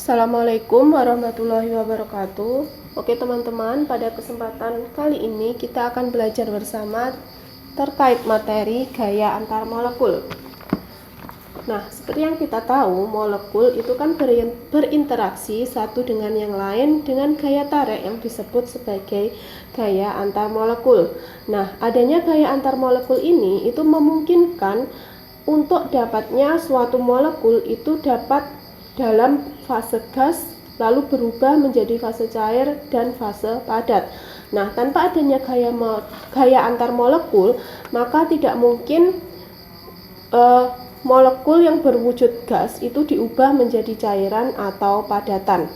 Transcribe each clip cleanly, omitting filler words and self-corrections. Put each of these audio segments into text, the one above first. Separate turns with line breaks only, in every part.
Assalamualaikum warahmatullahi wabarakatuh. Oke teman-teman, pada kesempatan kali ini kita akan belajar bersama terkait materi gaya antar molekul. Nah, seperti yang kita tahu, molekul itu kan berinteraksi satu dengan yang lain dengan gaya tarik yang disebut sebagai gaya antar molekul. Nah, adanya gaya antar molekul ini itu memungkinkan untuk dapatnya suatu molekul itu dapat dalam fase gas lalu berubah menjadi fase cair dan fase padat. Nah, tanpa adanya gaya antar molekul, maka tidak mungkin molekul yang berwujud gas itu diubah menjadi cairan atau padatan.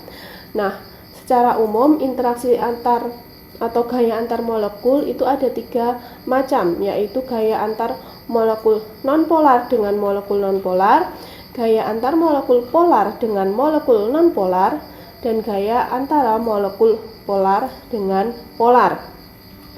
Nah, secara umum interaksi antar atau gaya antar molekul itu ada 3 macam, yaitu gaya antar molekul nonpolar dengan molekul nonpolar, gaya antar molekul polar dengan molekul nonpolar, dan gaya antara molekul polar dengan polar.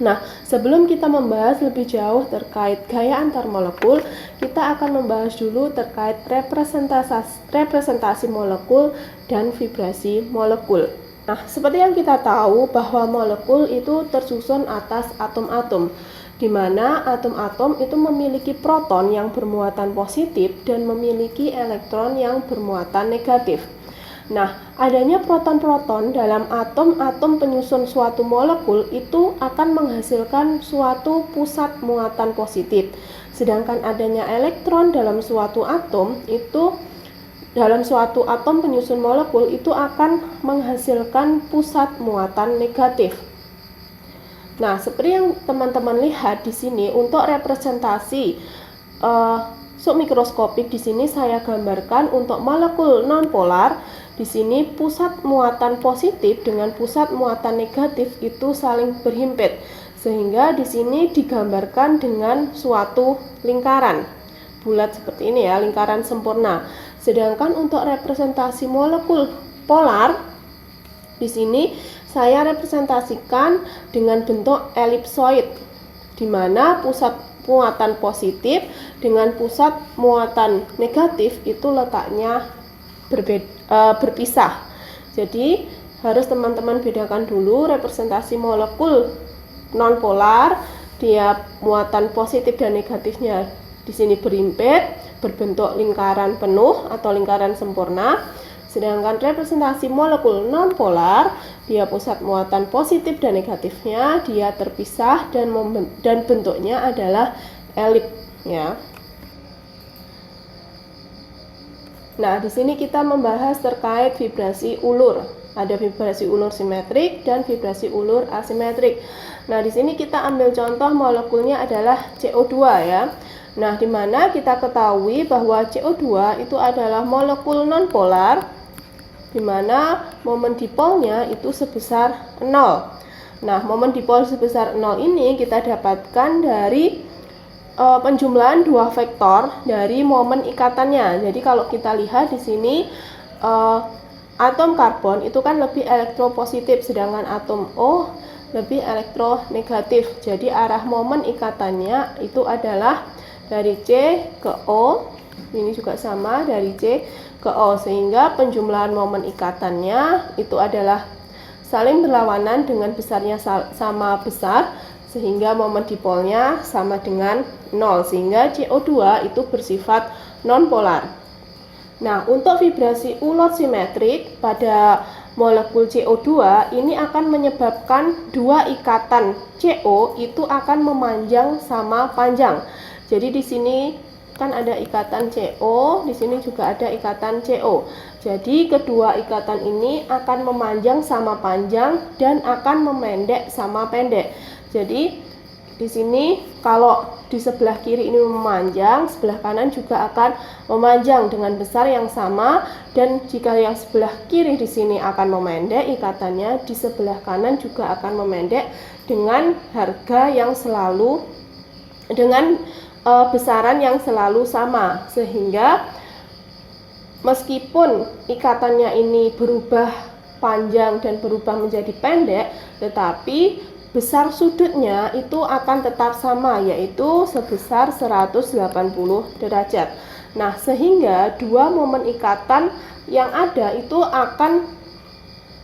Nah, sebelum kita membahas lebih jauh terkait gaya antar molekul, kita akan membahas dulu terkait representasi molekul dan vibrasi molekul. Nah, seperti yang kita tahu bahwa molekul itu tersusun atas atom-atom, di mana atom-atom itu memiliki proton yang bermuatan positif dan memiliki elektron yang bermuatan negatif. Nah, adanya proton-proton dalam atom-atom penyusun suatu molekul itu akan menghasilkan suatu pusat muatan positif. Sedangkan adanya elektron dalam suatu atom penyusun molekul itu akan menghasilkan pusat muatan negatif. Nah, seperti yang teman-teman lihat di sini untuk representasi submikroskopik di sini saya gambarkan untuk molekul nonpolar. Di sini pusat muatan positif dengan pusat muatan negatif itu saling berhimpit, sehingga di sini digambarkan dengan suatu lingkaran bulat seperti ini ya, lingkaran sempurna. Sedangkan untuk representasi molekul polar di sini saya representasikan dengan bentuk elipsoid, di mana pusat muatan positif dengan pusat muatan negatif itu letaknya berpisah. Jadi harus teman-teman bedakan dulu representasi molekul nonpolar, dia muatan positif dan negatifnya di sini berhimpit, berbentuk lingkaran penuh atau lingkaran sempurna. Sedangkan representasi molekul nonpolar, dia pusat muatan positif dan negatifnya dia terpisah dan bentuknya adalah elip ya. Nah, di sini kita membahas terkait vibrasi ulur. Ada vibrasi ulur simetrik dan vibrasi ulur asimetrik. Nah, di sini kita ambil contoh molekulnya adalah CO2 ya. Nah, di mana kita ketahui bahwa CO2 itu adalah molekul nonpolar, di mana momen dipolnya itu sebesar 0. Nah, momen dipol sebesar 0 ini kita dapatkan dari penjumlahan 2 vektor dari momen ikatannya. Jadi kalau kita lihat di sini atom karbon itu kan lebih elektropositif, sedangkan atom O lebih elektronegatif. Jadi arah momen ikatannya itu adalah dari C ke O, ini juga sama dari C ke O, sehingga penjumlahan momen ikatannya itu adalah saling berlawanan dengan besarnya sama besar, sehingga momen dipolnya sama dengan 0, sehingga CO2 itu bersifat nonpolar. Nah, untuk vibrasi ulur simetrik pada molekul CO2 ini akan menyebabkan 2 ikatan CO itu akan memanjang sama panjang. Jadi di sini kan ada ikatan CO, di sini juga ada ikatan CO. Jadi kedua ikatan ini akan memanjang sama panjang dan akan memendek sama pendek. Jadi di sini kalau di sebelah kiri ini memanjang, sebelah kanan juga akan memanjang dengan besar yang sama, dan jika yang sebelah kiri di sini akan memendek ikatannya, di sebelah kanan juga akan memendek dengan besaran yang selalu sama, sehingga meskipun ikatannya ini berubah panjang dan berubah menjadi pendek, tetapi besar sudutnya itu akan tetap sama, yaitu sebesar 180 derajat. Nah, sehingga dua momen ikatan yang ada itu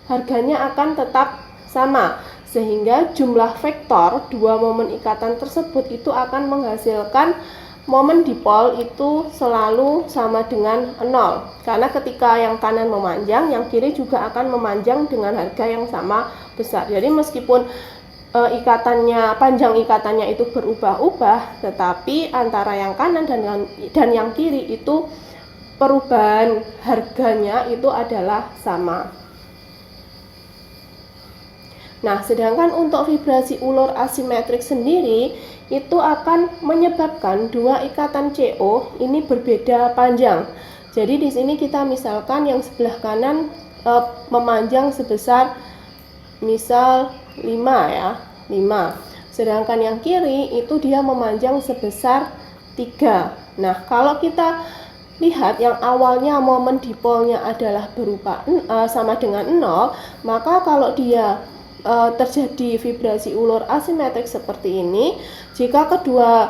harganya akan tetap sama, sehingga jumlah vektor dua momen ikatan tersebut itu akan menghasilkan momen dipol itu selalu sama dengan 0, karena ketika yang kanan memanjang, yang kiri juga akan memanjang dengan harga yang sama besar. Jadi meskipun panjang ikatannya itu berubah-ubah, tetapi antara yang kanan dan yang kiri itu perubahan harganya itu adalah sama. Nah, sedangkan untuk vibrasi ulur asimetrik sendiri itu akan menyebabkan dua ikatan CO ini berbeda panjang. Jadi di sini kita misalkan yang sebelah kanan memanjang sebesar misal 5 ya, 5. Sedangkan yang kiri itu dia memanjang sebesar 3. Nah, kalau kita lihat yang awalnya momen dipolnya adalah berupa sama dengan 0, maka kalau dia terjadi vibrasi ulur asimetrik seperti ini, jika kedua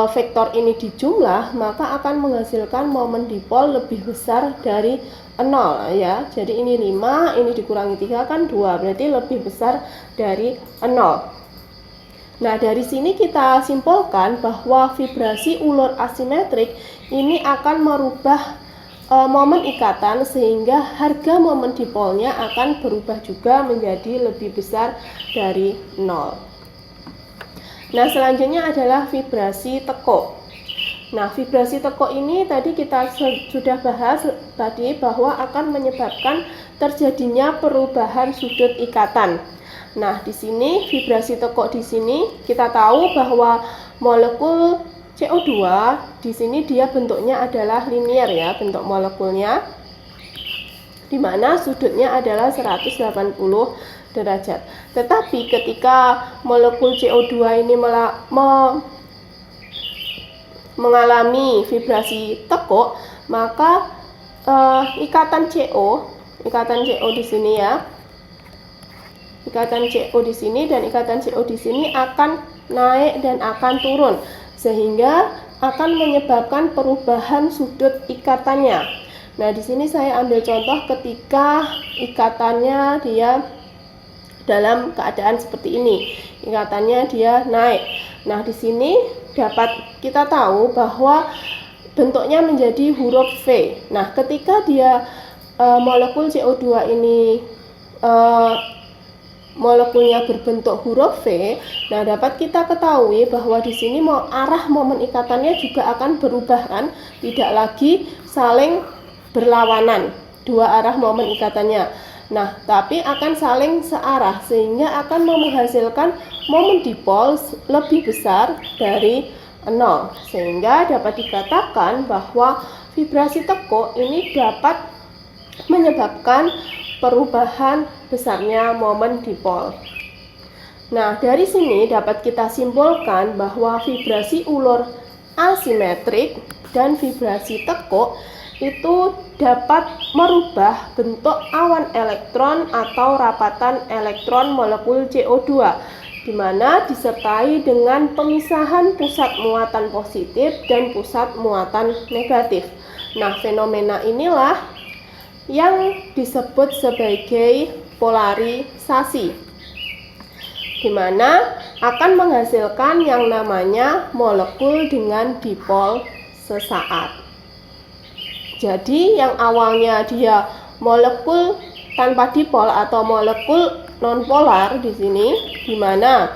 vektor ini dijumlah, maka akan menghasilkan momen dipol lebih besar dari 0 ya. Jadi ini 5, ini dikurangi 3 kan 2, berarti lebih besar dari 0. Nah, dari sini kita simpulkan bahwa vibrasi ulur asimetrik ini akan merubah momen ikatan, sehingga harga momen dipolnya akan berubah juga menjadi lebih besar dari 0. Nah, selanjutnya adalah vibrasi tekuk. Nah, vibrasi tekuk ini tadi kita sudah bahas tadi bahwa akan menyebabkan terjadinya perubahan sudut ikatan. Nah, di sini vibrasi tekuk di sini kita tahu bahwa molekul CO2 di sini dia bentuknya adalah linier ya, bentuk molekulnya, di mana sudutnya adalah 180 derajat. Tetapi ketika molekul CO2 ini mengalami vibrasi tekuk, maka ikatan CO di sini ya, ikatan CO di sini dan ikatan CO di sini akan naik dan akan turun, sehingga akan menyebabkan perubahan sudut ikatannya. Nah, di sini saya ambil contoh ketika ikatannya dia dalam keadaan seperti ini, ikatannya dia naik. Nah, di sini dapat kita tahu bahwa bentuknya menjadi huruf V. Nah, ketika dia molekul CO2 ini molekulnya berbentuk huruf V, nah dapat kita ketahui bahwa di sini arah momen ikatannya juga akan berubah kan, tidak lagi saling berlawanan dua arah momen ikatannya. Nah, tapi akan saling searah, sehingga akan menghasilkan momen dipol lebih besar dari 0, sehingga dapat dikatakan bahwa vibrasi tekuk ini dapat menyebabkan perubahan besarnya momen dipol. Nah, dari sini dapat kita simpulkan bahwa vibrasi ulur asimetrik dan vibrasi tekuk itu dapat merubah bentuk awan elektron atau rapatan elektron molekul CO2, di mana disertai dengan pemisahan pusat muatan positif dan pusat muatan negatif. Nah, fenomena inilah yang disebut sebagai polarisasi, di mana akan menghasilkan yang namanya molekul dengan dipol sesaat. Jadi yang awalnya dia molekul tanpa dipol atau molekul nonpolar di sini, di mana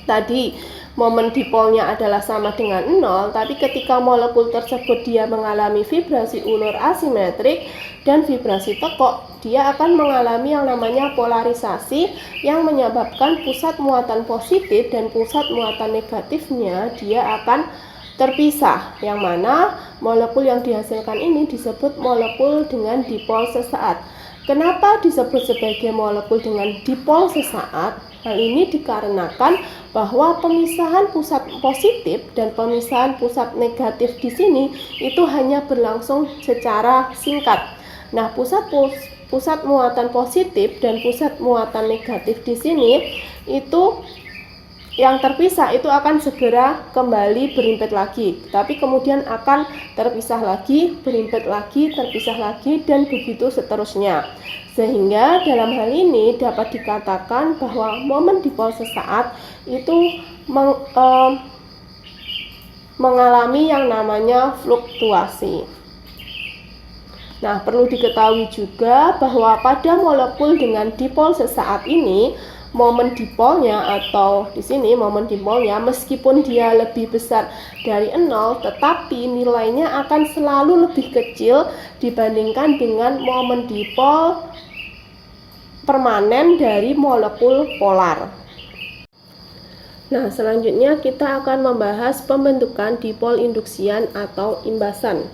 tadi momen dipolnya adalah sama dengan 0, tapi ketika molekul tersebut dia mengalami vibrasi ulur asimetrik dan vibrasi tekuk, dia akan mengalami yang namanya polarisasi yang menyebabkan pusat muatan positif dan pusat muatan negatifnya dia akan terpisah, yang mana molekul yang dihasilkan ini disebut molekul dengan dipol sesaat. Kenapa disebut sebagai molekul dengan dipol sesaat? Hal ini dikarenakan bahwa pemisahan pusat positif dan pemisahan pusat negatif di sini itu hanya berlangsung secara singkat. Nah, pusat muatan positif dan pusat muatan negatif di sini itu yang terpisah itu akan segera kembali berimpit lagi, tapi kemudian akan terpisah lagi, berimpit lagi, terpisah lagi, dan begitu seterusnya. Sehingga dalam hal ini dapat dikatakan bahwa momen dipol sesaat itu mengalami yang namanya fluktuasi. Nah, perlu diketahui juga bahwa pada molekul dengan dipol sesaat ini, momen dipolnya atau di sini momen dipolnya meskipun dia lebih besar dari 0, tetapi nilainya akan selalu lebih kecil dibandingkan dengan momen dipol permanen dari molekul polar. Nah, selanjutnya kita akan membahas pembentukan dipol induksian atau imbasan.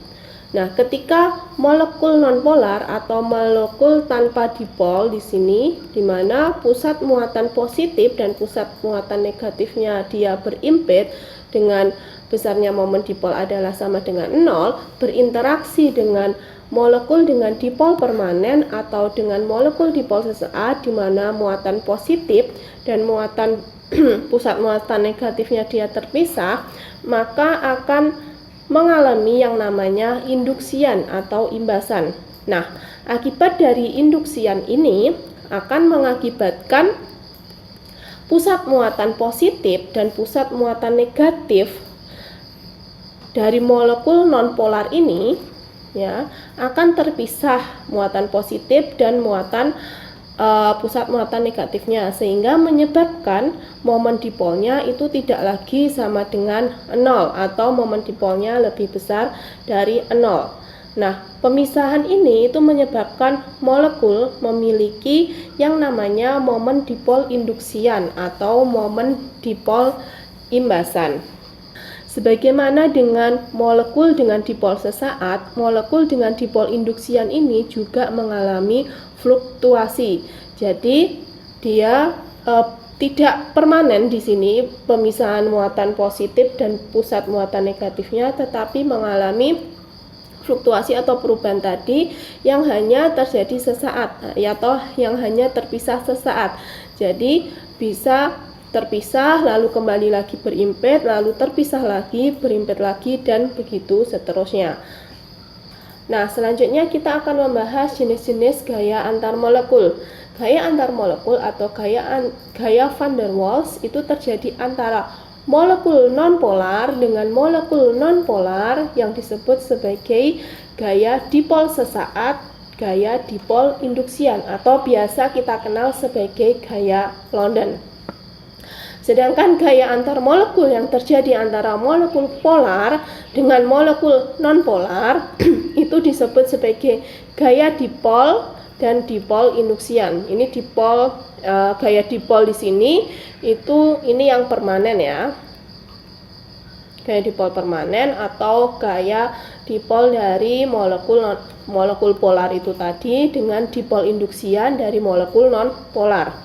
Nah, ketika molekul nonpolar atau molekul tanpa dipol di sini, di mana pusat muatan positif dan pusat muatan negatifnya dia berimpit dengan besarnya momen dipol adalah sama dengan 0, berinteraksi dengan molekul dengan dipol permanen atau dengan molekul dipol sesaat di mana muatan positif dan muatan pusat muatan negatifnya dia terpisah, maka akan mengalami yang namanya induksian atau imbasan. Nah, akibat dari induksian ini akan mengakibatkan pusat muatan positif dan pusat muatan negatif dari molekul nonpolar ini ya akan terpisah muatan positif dan muatan pusat muatan negatifnya, sehingga menyebabkan momen dipolnya itu tidak lagi sama dengan 0 atau momen dipolnya lebih besar dari 0. Nah, pemisahan ini itu menyebabkan molekul memiliki yang namanya momen dipol induksian atau momen dipol imbasan. Sebagaimana dengan molekul dengan dipol sesaat, molekul dengan dipol induksian ini juga mengalami fluktuasi. Jadi dia tidak permanen di sini pemisahan muatan positif dan pusat muatan negatifnya, tetapi mengalami fluktuasi atau perubahan tadi yang hanya terjadi sesaat atau yang hanya terpisah sesaat. Jadi bisa terpisah lalu kembali lagi berimpit, lalu terpisah lagi, berimpit lagi, dan begitu seterusnya. Nah, selanjutnya kita akan membahas jenis-jenis gaya antar molekul. Gaya antar molekul atau gaya van der Waals itu terjadi antara molekul nonpolar dengan molekul nonpolar yang disebut sebagai gaya dipol sesaat, gaya dipol induksian, atau biasa kita kenal sebagai gaya London. Sedangkan gaya antar molekul yang terjadi antara molekul polar dengan molekul nonpolar itu disebut sebagai gaya dipol dan dipol induksian. Ini dipol gaya dipol di sini ini yang permanen ya. Gaya dipol permanen atau gaya dipol dari molekul polar itu tadi dengan dipol induksian dari molekul nonpolar.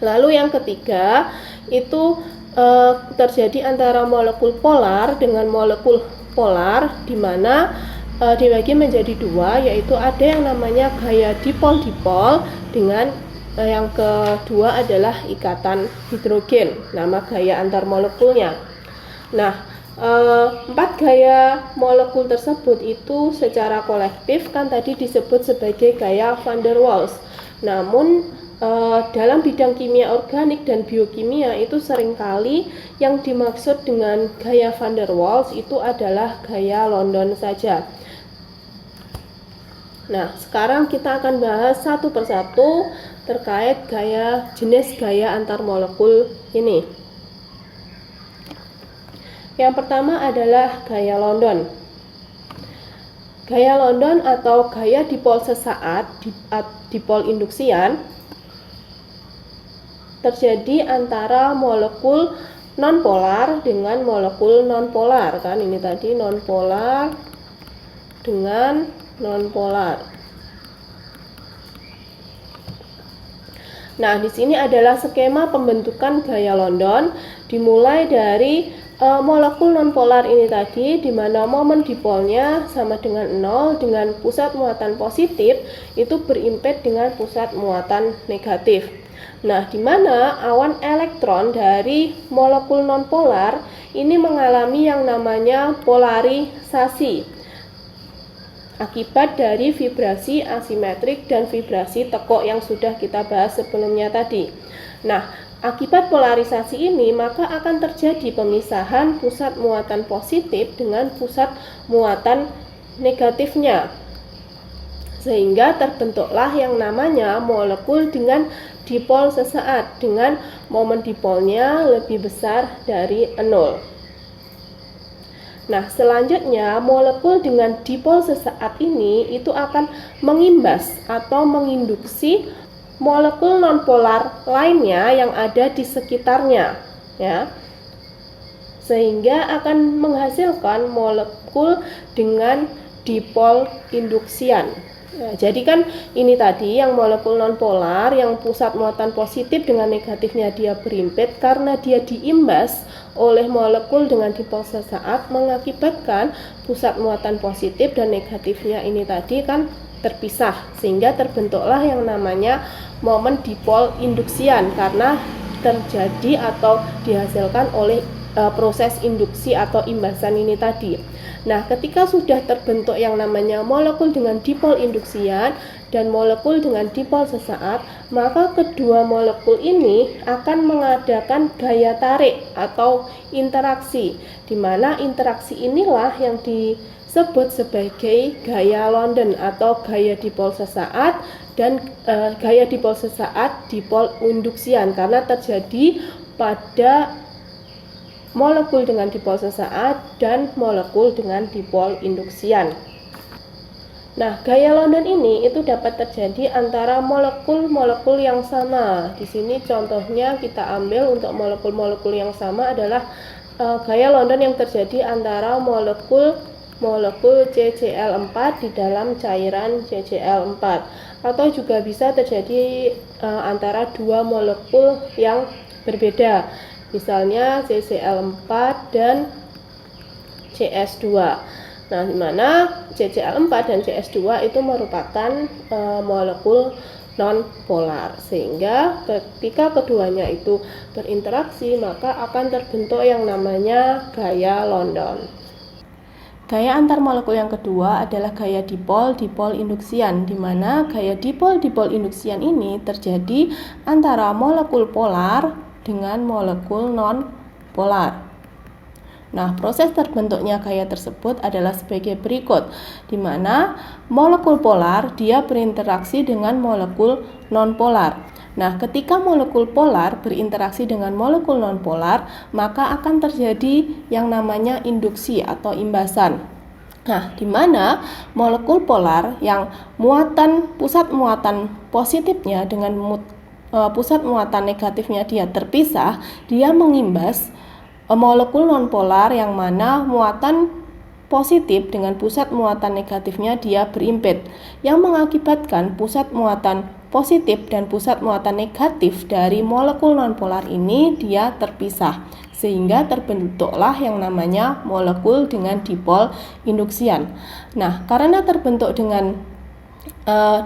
Lalu yang ketiga itu terjadi antara molekul polar dengan molekul polar, di mana dibagi menjadi dua, yaitu ada yang namanya gaya dipol-dipol dengan yang kedua adalah ikatan hidrogen, nama gaya antar molekulnya. Nah, 4 gaya molekul tersebut itu secara kolektif kan tadi disebut sebagai gaya van der Waals. Namun dalam bidang kimia organik dan biokimia itu seringkali yang dimaksud dengan gaya van der Waals itu adalah gaya London saja. Nah, sekarang kita akan bahas satu persatu terkait jenis gaya antar molekul ini. Yang pertama adalah gaya London. Gaya London atau gaya dipol sesaat, dipol induksian, terjadi antara molekul nonpolar dengan molekul nonpolar, kan ini tadi nonpolar dengan nonpolar. Nah, di sini adalah skema pembentukan gaya London dimulai dari molekul nonpolar ini tadi, di mana momen dipolnya sama dengan 0 dengan pusat muatan positif itu berimpit dengan pusat muatan negatif. Nah, di mana awan elektron dari molekul nonpolar ini mengalami yang namanya polarisasi akibat dari vibrasi asimetrik dan vibrasi tekuk yang sudah kita bahas sebelumnya tadi. Nah, akibat polarisasi ini maka akan terjadi pemisahan pusat muatan positif dengan pusat muatan negatifnya, sehingga terbentuklah yang namanya molekul dengan dipol sesaat dengan momen dipolnya lebih besar dari 0. Nah, selanjutnya molekul dengan dipol sesaat ini itu akan mengimbas atau menginduksi molekul nonpolar lainnya yang ada di sekitarnya, ya, sehingga akan menghasilkan molekul dengan dipol induksian. Nah, jadi kan ini tadi yang molekul nonpolar yang pusat muatan positif dengan negatifnya dia berimpit, karena dia diimbas oleh molekul dengan dipol sesaat mengakibatkan pusat muatan positif dan negatifnya ini tadi kan terpisah, sehingga terbentuklah yang namanya momen dipol induksian karena terjadi atau dihasilkan oleh proses induksi atau imbasan ini tadi. Nah, ketika sudah terbentuk yang namanya molekul dengan dipol induksian dan molekul dengan dipol sesaat, maka kedua molekul ini akan mengadakan gaya tarik atau interaksi, di mana interaksi inilah yang disebut sebagai gaya London atau gaya dipol sesaat dan gaya dipol sesaat dipol induksian, karena terjadi pada molekul dengan dipol sesaat dan molekul dengan dipol induksian. Nah, gaya London ini itu dapat terjadi antara molekul-molekul yang sama. Di sini contohnya kita ambil untuk molekul-molekul yang sama adalah gaya London yang terjadi antara molekul CCl4 di dalam cairan CCl4, atau juga bisa terjadi antara dua molekul yang berbeda, misalnya CCl4 dan CS2. Nah, di mana CCl4 dan CS2 itu merupakan molekul non-polar, sehingga ketika keduanya itu berinteraksi maka akan terbentuk yang namanya gaya London. Gaya antar molekul yang kedua adalah gaya dipol induksian, di mana gaya dipol induksian ini terjadi antara molekul polar dengan molekul non-polar. Nah, proses terbentuknya gaya tersebut adalah sebagai berikut, di mana molekul polar dia berinteraksi dengan molekul non-polar. Nah, ketika molekul polar berinteraksi dengan molekul non-polar, maka akan terjadi yang namanya induksi atau imbasan. Nah, di mana molekul polar yang pusat muatan positifnya dengan pusat muatan negatifnya dia terpisah, dia mengimbas molekul nonpolar yang mana muatan positif dengan pusat muatan negatifnya dia berimpit, yang mengakibatkan pusat muatan positif dan pusat muatan negatif dari molekul nonpolar ini dia terpisah, sehingga terbentuklah yang namanya molekul dengan dipol induksian. Nah, karena terbentuk dengan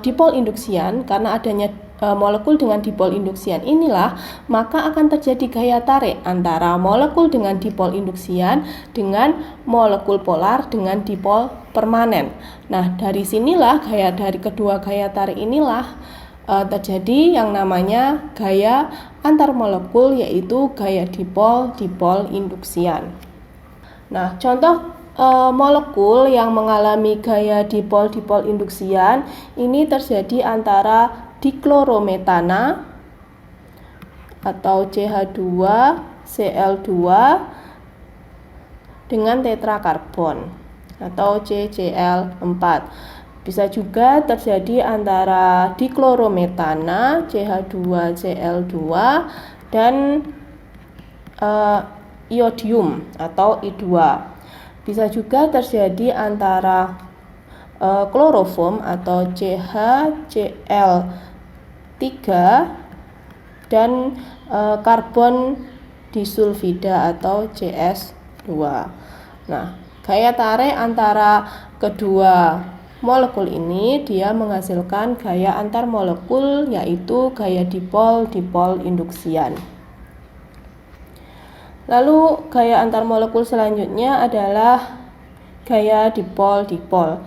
dipol induksian, karena adanya molekul dengan dipol induksian inilah, maka akan terjadi gaya tarik antara molekul dengan dipol induksian dengan molekul polar dengan dipol permanen. Nah, dari sinilah dari kedua gaya tarik inilah terjadi yang namanya gaya antar molekul, yaitu gaya dipol induksian. Nah, contoh molekul yang mengalami gaya dipol induksian ini terjadi antara diklorometana atau CH2Cl2 dengan tetrakarbon atau CCl4. Bisa juga terjadi antara diklorometana CH2Cl2 dan iodium atau I2. Bisa juga terjadi antara kloroform atau CHCl3 dan karbon disulfida atau CS2. Nah, gaya tarik antara kedua molekul ini dia menghasilkan gaya antar molekul, yaitu gaya dipol-dipol induksian. Lalu gaya antar molekul selanjutnya adalah gaya dipol-dipol.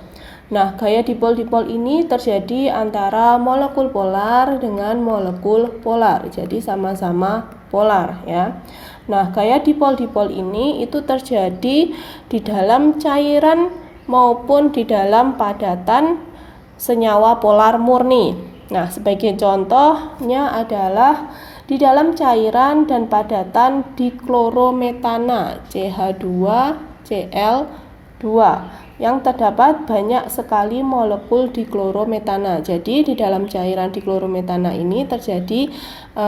Nah, gaya dipol-dipol ini terjadi antara molekul polar dengan molekul polar. Jadi sama-sama polar ya. Nah, gaya dipol-dipol ini itu terjadi di dalam cairan maupun di dalam padatan senyawa polar murni. Nah, sebagai contohnya adalah di dalam cairan dan padatan diklorometana CH2Cl2 yang terdapat banyak sekali molekul diklorometana. Jadi di dalam cairan diklorometana ini terjadi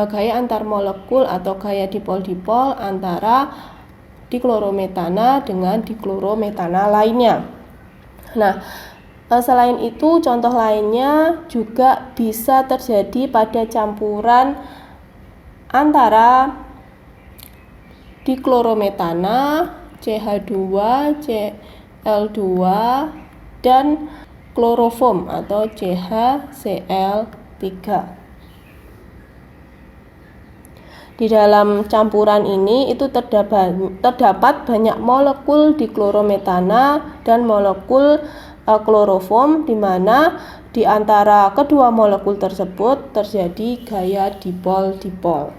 gaya antar molekul atau gaya dipol-dipol antara diklorometana dengan diklorometana lainnya. Nah, selain itu contoh lainnya juga bisa terjadi pada campuran antara diklorometana CH2Cl2 dan kloroform atau CHCl3. Di dalam campuran ini itu terdapat banyak molekul diklorometana dan molekul kloroform, di mana di antara kedua molekul tersebut terjadi gaya dipol-dipol.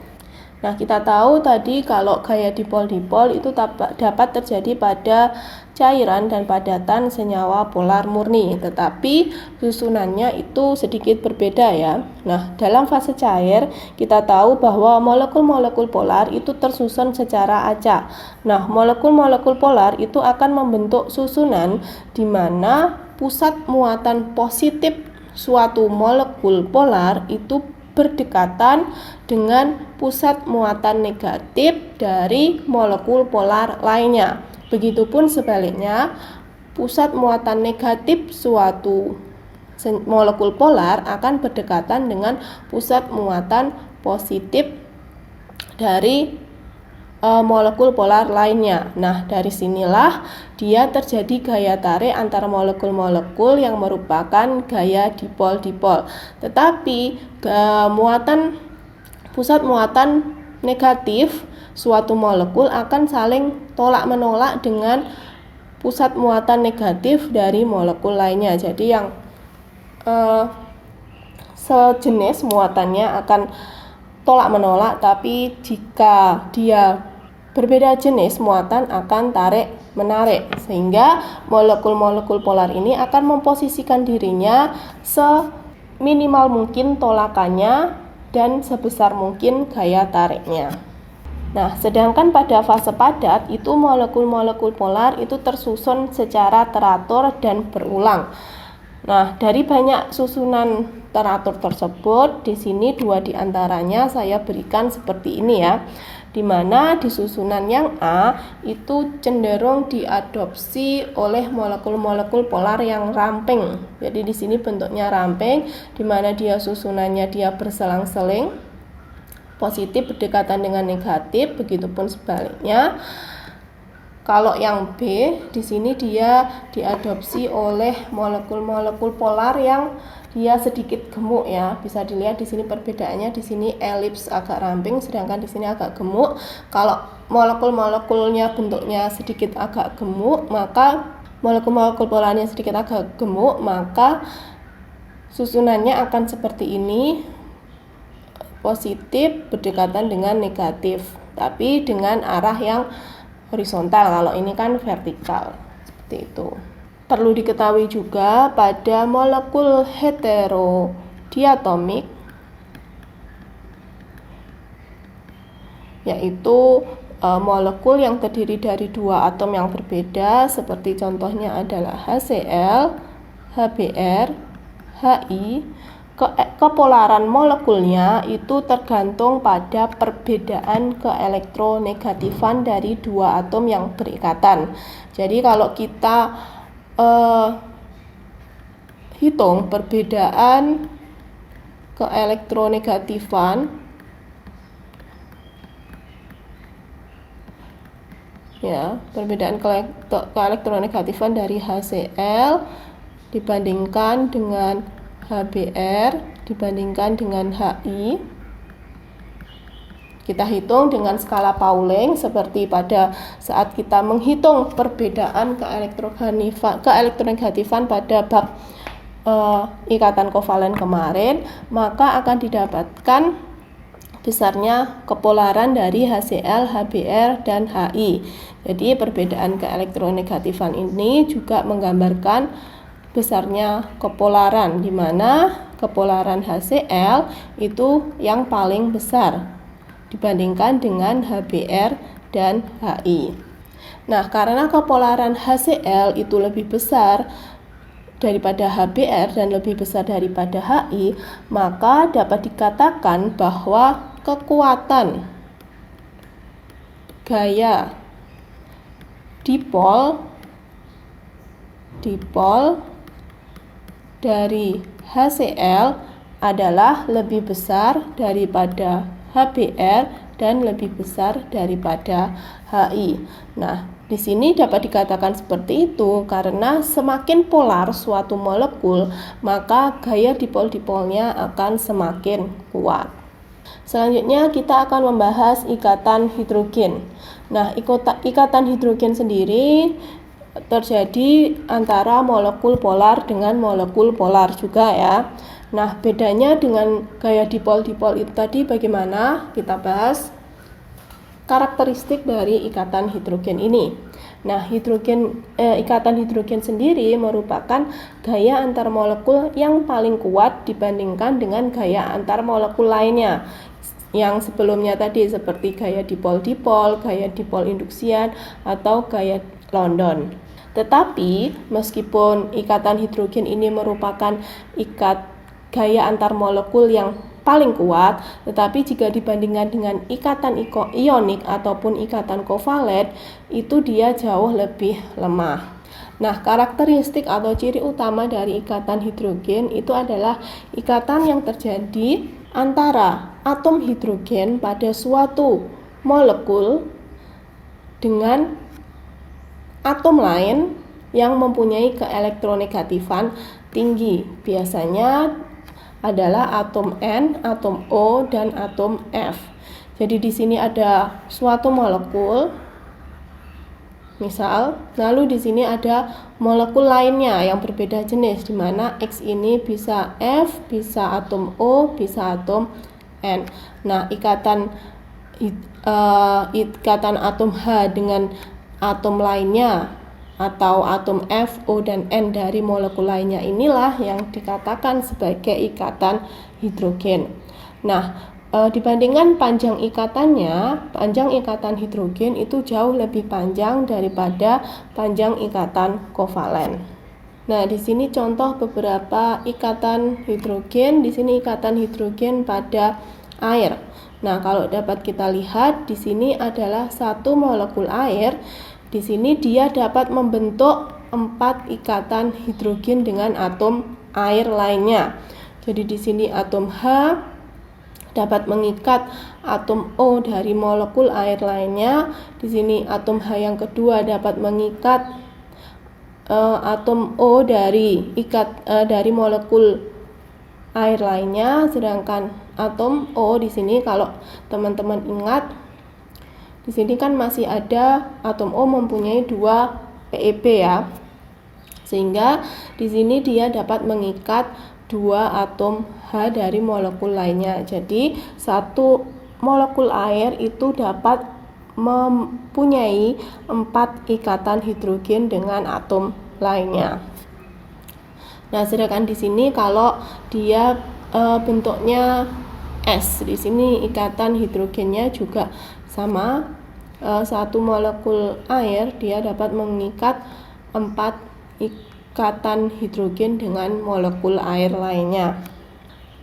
Nah, kita tahu tadi kalau gaya dipol-dipol itu dapat terjadi pada cairan dan padatan senyawa polar murni, tetapi susunannya itu sedikit berbeda ya. Nah, dalam fase cair kita tahu bahwa molekul-molekul polar itu tersusun secara acak. Nah, molekul-molekul polar itu akan membentuk susunan di mana pusat muatan positif suatu molekul polar itu berdekatan dengan pusat muatan negatif dari molekul polar lainnya. Begitupun sebaliknya, pusat muatan negatif suatu molekul polar akan berdekatan dengan pusat muatan positif dari molekul polar lainnya. Nah, dari sinilah dia terjadi gaya tarik antara molekul-molekul yang merupakan gaya dipol-dipol. Tetapi pusat muatan negatif suatu molekul akan saling tolak-menolak dengan pusat muatan negatif dari molekul lainnya. Jadi yang sejenis muatannya akan tolak-menolak, tapi jika dia berbeda jenis muatan akan tarik-menarik, sehingga molekul-molekul polar ini akan memposisikan dirinya seminimal mungkin tolakannya dan sebesar mungkin gaya tariknya. Nah, sedangkan pada fase padat itu molekul-molekul polar itu tersusun secara teratur dan berulang. Nah, dari banyak susunan teratur tersebut, di sini dua diantaranya saya berikan seperti ini ya, di mana di susunan yang A itu cenderung diadopsi oleh molekul-molekul polar yang ramping. Jadi di sini bentuknya ramping, di mana dia susunannya dia berselang-seling, positif berdekatan dengan negatif, begitupun sebaliknya. Kalau yang B di sini dia diadopsi oleh molekul-molekul polar yang dia sedikit gemuk ya. Bisa dilihat di sini perbedaannya, di sini elips agak ramping sedangkan di sini agak gemuk. Kalau molekul-molekulnya bentuknya sedikit agak gemuk, maka molekul-molekul polarnya sedikit agak gemuk, maka susunannya akan seperti ini. Positif berdekatan dengan negatif, tapi dengan arah yang horizontal. Kalau ini kan vertikal, seperti itu. Perlu diketahui juga pada molekul heterodiatomik, yaitu molekul yang terdiri dari dua atom yang berbeda, seperti contohnya adalah HCl, HBr, HI. Kepolaran molekulnya itu tergantung pada perbedaan keelektronegatifan dari dua atom yang berikatan. Jadi kalau kita hitung perbedaan keelektronegatifan ya, perbedaan keelektronegatifan dari HCl dibandingkan dengan HBr dibandingkan dengan HI. Kita hitung dengan skala Pauling seperti pada saat kita menghitung perbedaan keelektronegatifan pada bab ikatan kovalen kemarin, maka akan didapatkan besarnya kepolaran dari HCl, HBr, dan HI. Jadi perbedaan keelektronegatifan ini juga menggambarkan besarnya kepolaran, di mana kepolaran HCl itu yang paling besar dibandingkan dengan HBr dan HI. Nah, karena kepolaran HCl itu lebih besar daripada HBr dan lebih besar daripada HI, maka dapat dikatakan bahwa kekuatan gaya dipol dari HCl adalah lebih besar daripada HBr dan lebih besar daripada HI. Nah, di sini dapat dikatakan seperti itu karena semakin polar suatu molekul, maka gaya dipol-dipolnya akan semakin kuat. Selanjutnya kita akan membahas ikatan hidrogen. Nah, ikatan hidrogen sendiri terjadi antara molekul polar dengan molekul polar juga ya. Nah, bedanya dengan gaya dipol-dipol itu tadi bagaimana? Kita bahas karakteristik dari ikatan hidrogen ini. Nah, ikatan hidrogen sendiri merupakan gaya antar molekul yang paling kuat dibandingkan dengan gaya antar molekul lainnya. Yang sebelumnya tadi seperti gaya dipol-dipol, gaya dipol induksian, atau gaya London. Tetapi meskipun ikatan hidrogen ini merupakan gaya antar molekul yang paling kuat, tetapi jika dibandingkan dengan ikatan ionik ataupun ikatan kovalen, itu dia jauh lebih lemah. Nah, karakteristik atau ciri utama dari ikatan hidrogen itu adalah ikatan yang terjadi antara atom hidrogen pada suatu molekul dengan atom lain yang mempunyai keelektronegatifan tinggi. Biasanya adalah atom N, atom O, dan atom F. Jadi di sini ada suatu molekul, misal, lalu di sini ada molekul lainnya yang berbeda jenis, di mana X ini bisa F, bisa atom O, bisa atom N. Nah, ikatan atom H dengan atom lainnya atau atom F, O, dan N dari molekul lainnya inilah yang dikatakan sebagai ikatan hidrogen. Nah, dibandingkan panjang ikatan hidrogen itu jauh lebih panjang daripada panjang ikatan kovalen. Nah, di sini contoh beberapa ikatan hidrogen. Di sini ikatan hidrogen pada air. Nah, kalau dapat kita lihat di sini adalah satu molekul air. Di sini dia dapat membentuk 4 ikatan hidrogen dengan atom air lainnya. Jadi di sini atom H dapat mengikat atom O dari molekul air lainnya. Di sini atom H yang kedua dapat mengikat atom O dari molekul air lainnya, sedangkan atom O di sini kalau teman-teman ingat, di sini kan masih ada atom O mempunyai 2 PeP ya. Sehingga di sini dia dapat mengikat 2 atom H dari molekul lainnya. Jadi satu molekul air itu dapat mempunyai 4 ikatan hidrogen dengan atom lainnya. Nah, sedangkan di sini kalau dia bentuknya S, di sini ikatan hidrogennya juga sama, satu molekul air dia dapat mengikat 4 ikatan hidrogen dengan molekul air lainnya.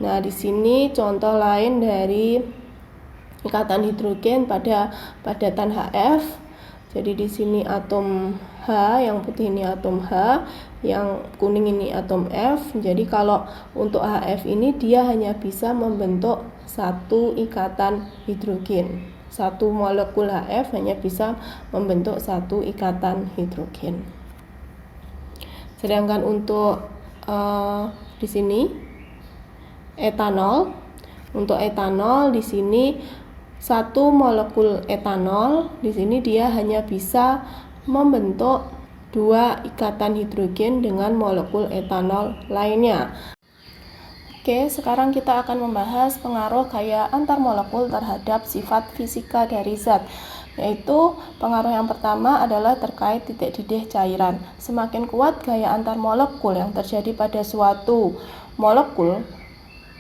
Nah, di sini contoh lain dari ikatan hidrogen pada padatan HF. Jadi di sini atom H, yang putih ini atom H, yang kuning ini atom F. Jadi kalau untuk HF ini dia hanya bisa membentuk satu ikatan hidrogen. Satu molekul HF hanya bisa membentuk satu ikatan hidrogen. Sedangkan untuk di sini etanol. Untuk etanol di sini 1 molekul etanol di sini dia hanya bisa membentuk 2 ikatan hidrogen dengan molekul etanol lainnya. Oke, sekarang kita akan membahas pengaruh gaya antar molekul terhadap sifat fisika dari zat. Yaitu pengaruh yang pertama adalah terkait titik didih cairan. Semakin kuat gaya antar molekul yang terjadi pada suatu molekul,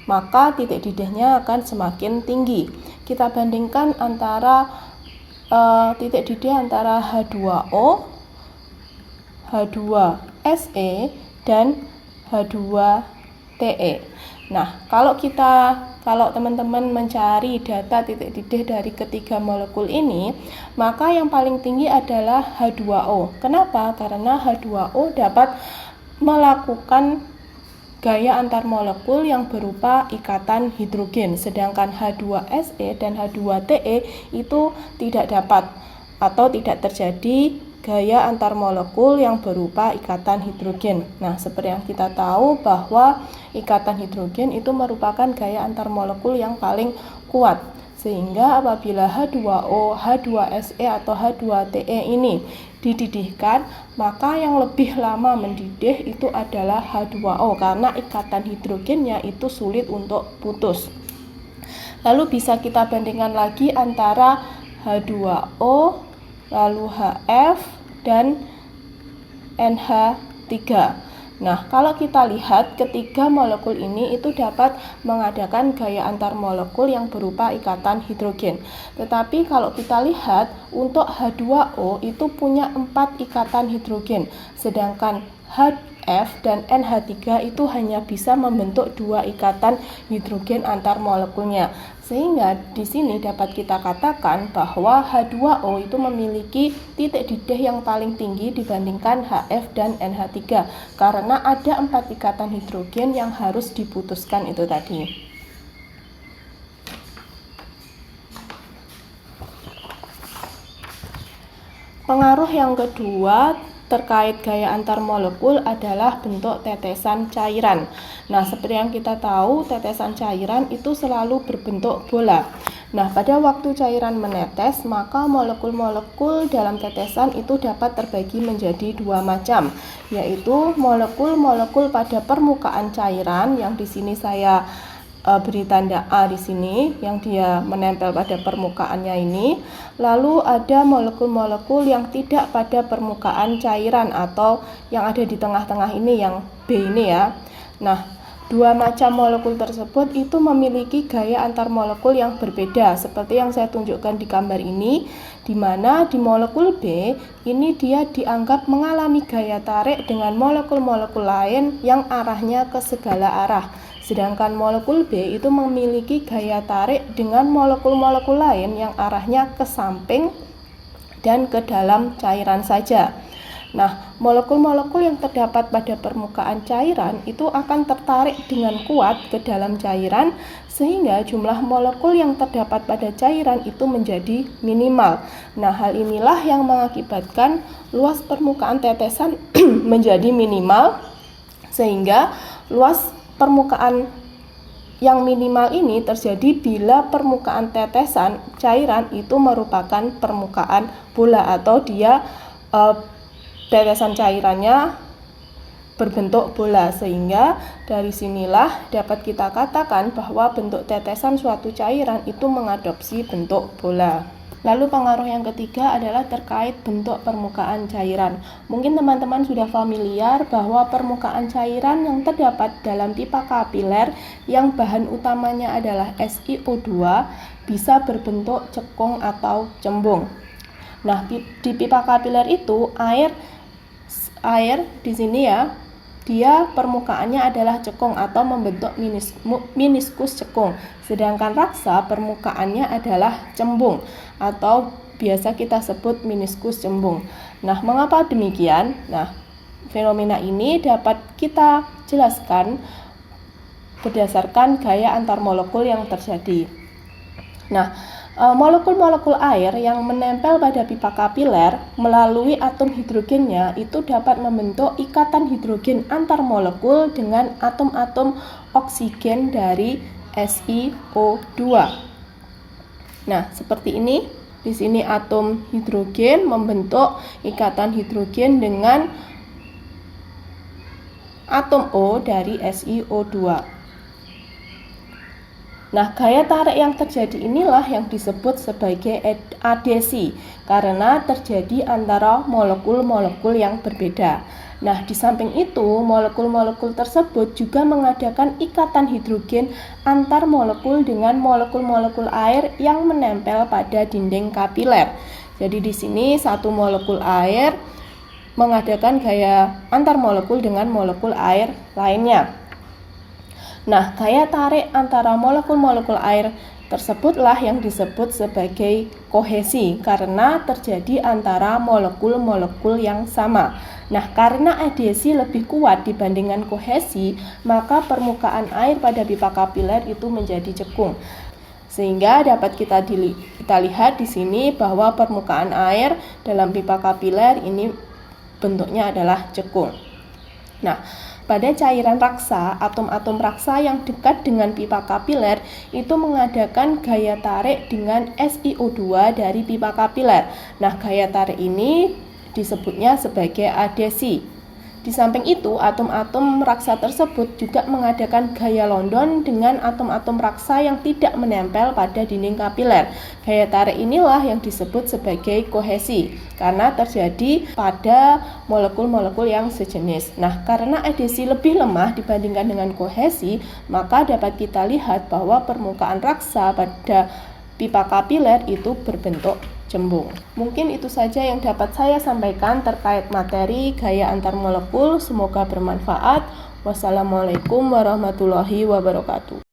maka titik didihnya akan semakin tinggi. Kita bandingkan antara titik didih antara H2O, H2SE, dan H2TE. Nah, kalau teman-teman mencari data titik didih dari ketiga molekul ini, maka yang paling tinggi adalah H2O. Kenapa? Karena H2O dapat melakukan gaya antar molekul yang berupa ikatan hidrogen, sedangkan H2SE dan H2TE itu tidak dapat atau tidak terjadi gaya antar molekul yang berupa ikatan hidrogen. Nah, seperti yang kita tahu bahwa ikatan hidrogen itu merupakan gaya antar molekul yang paling kuat. Sehingga apabila H2O, H2SE atau H2TE ini dididihkan, maka yang lebih lama mendidih itu adalah H2O karena ikatan hidrogennya itu sulit untuk putus. Lalu bisa kita bandingkan lagi antara H2O, lalu HF, dan NH3. Nah, kalau kita lihat ketiga molekul ini itu dapat mengadakan gaya antar molekul yang berupa ikatan hidrogen. Tetapi kalau kita lihat untuk H2O itu punya 4 ikatan hidrogen, sedangkan HF dan NH3 itu hanya bisa membentuk 2 ikatan hidrogen antar molekulnya. Sehingga di sini dapat kita katakan bahwa H2O itu memiliki titik didih yang paling tinggi dibandingkan HF dan NH3 karena ada 4 ikatan hidrogen yang harus diputuskan itu tadi. Pengaruh yang kedua terkait gaya antar molekul adalah bentuk tetesan cairan. Nah, seperti yang kita tahu, tetesan cairan itu selalu berbentuk bola. Nah, pada waktu cairan menetes, maka molekul-molekul dalam tetesan itu dapat terbagi menjadi 2 macam, yaitu molekul-molekul pada permukaan cairan yang di sini saya beri tanda A di sini yang dia menempel pada permukaannya ini. Lalu ada molekul-molekul yang tidak pada permukaan cairan atau yang ada di tengah-tengah ini yang B ini ya. Nah, 2 macam molekul tersebut itu memiliki gaya antar molekul yang berbeda seperti yang saya tunjukkan di gambar ini, di mana di molekul B ini dia dianggap mengalami gaya tarik dengan molekul-molekul lain yang arahnya ke segala arah. Sedangkan molekul B itu memiliki gaya tarik dengan molekul-molekul lain yang arahnya ke samping dan ke dalam cairan saja. Nah, molekul-molekul yang terdapat pada permukaan cairan itu akan tertarik dengan kuat ke dalam cairan sehingga jumlah molekul yang terdapat pada cairan itu menjadi minimal. Nah, hal inilah yang mengakibatkan luas permukaan tetesan menjadi minimal sehingga luas permukaan yang minimal ini terjadi bila permukaan tetesan cairan itu merupakan permukaan bola atau dia tetesan cairannya berbentuk bola, sehingga dari sinilah dapat kita katakan bahwa bentuk tetesan suatu cairan itu mengadopsi bentuk bola. Lalu pengaruh yang ketiga adalah terkait bentuk permukaan cairan. Mungkin teman-teman sudah familiar bahwa permukaan cairan yang terdapat dalam pipa kapiler yang bahan utamanya adalah SiO2 bisa berbentuk cekung atau cembung. Nah, di pipa kapiler itu air di sini ya, dia permukaannya adalah cekung atau membentuk meniskus cekung, sedangkan raksa permukaannya adalah cembung atau biasa kita sebut meniskus cembung. Nah, mengapa demikian? Nah, fenomena ini dapat kita jelaskan berdasarkan gaya antar molekul yang terjadi. Nah, molekul-molekul air yang menempel pada pipa kapiler melalui atom hidrogennya itu dapat membentuk ikatan hidrogen antar molekul dengan atom-atom oksigen dari SiO2. Nah, seperti ini. Di sini atom hidrogen membentuk ikatan hidrogen dengan atom O dari SiO2. Nah, gaya tarik yang terjadi inilah yang disebut sebagai adesi karena terjadi antara molekul-molekul yang berbeda. Nah, di samping itu, molekul-molekul tersebut juga mengadakan ikatan hidrogen antar molekul dengan molekul-molekul air yang menempel pada dinding kapiler. Jadi di sini satu molekul air mengadakan gaya antar molekul dengan molekul air lainnya. Nah, gaya tarik antara molekul-molekul air tersebutlah yang disebut sebagai kohesi karena terjadi antara molekul-molekul yang sama. Nah, karena adesi lebih kuat dibandingkan kohesi, maka permukaan air pada pipa kapiler itu menjadi cekung. Sehingga dapat kita lihat di sini bahwa permukaan air dalam pipa kapiler ini bentuknya adalah cekung. Nah, pada cairan raksa, atom-atom raksa yang dekat dengan pipa kapiler itu mengadakan gaya tarik dengan SiO2 dari pipa kapiler. Nah, gaya tarik ini disebutnya sebagai adesi. Di samping itu, atom-atom raksa tersebut juga mengadakan gaya London dengan atom-atom raksa yang tidak menempel pada dinding kapiler. Gaya tarik inilah yang disebut sebagai kohesi karena terjadi pada molekul-molekul yang sejenis. Nah, karena adesi lebih lemah dibandingkan dengan kohesi, maka dapat kita lihat bahwa permukaan raksa pada pipa kapiler itu berbentuk cembung. Mungkin itu saja yang dapat saya sampaikan terkait materi gaya antar molekul. Semoga bermanfaat. Wassalamualaikum warahmatullahi wabarakatuh.